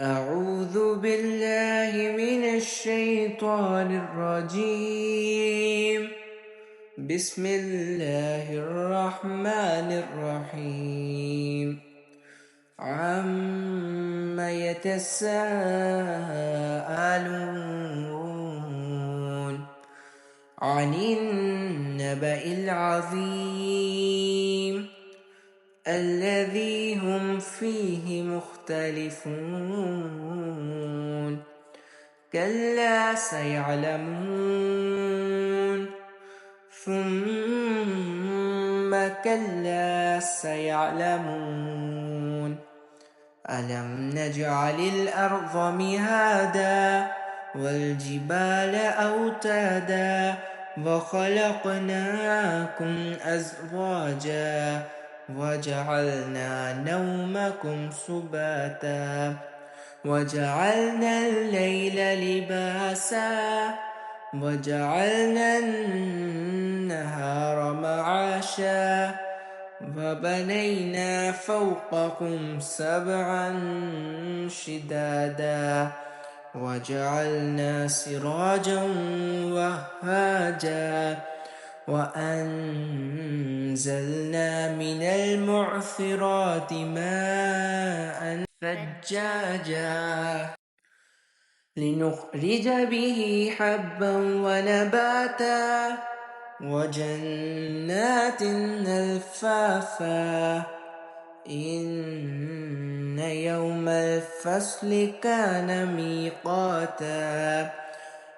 أعوذ بالله من الشيطان الرجيم. بسم الله الرحمن الرحيم. عم يتساءلون عن النبأ العظيم الذي هم فيه مختلفون. كلا سيعلمون ثم كلا سيعلمون. ألم نجعل الأرض مهادا والجبال أوتادا وخلقناكم أزواجا وجعلنا نومكم سباتا وجعلنا الليل لباسا وجعلنا النهار معاشا وبنينا فوقكم سبعا شدادا وجعلنا سراجا وهاجا وأنزلنا من المعصرات ماء ثجاجا لنخرج به حبا ونباتا وجنات ألفافا. إن يوم الفصل كان ميقاتا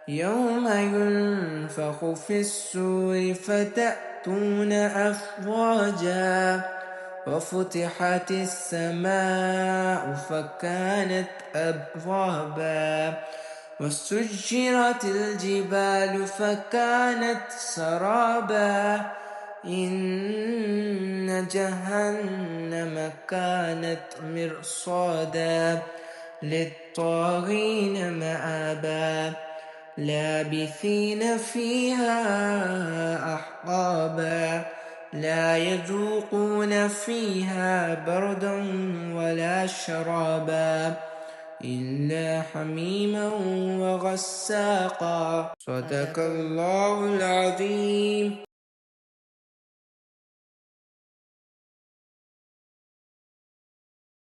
يوم ينفخ في الصور فتأتون أفواجا وفتحت السماء فكانت أبوابا وسجرت الجبال فكانت سرابا. إن جهنم كانت مرصادا للطاغين مآبا لابثين فيها أحقابا لا يذوقون فيها بردا ولا شرابا إلا حميما وغساقا. صدق الله العظيم.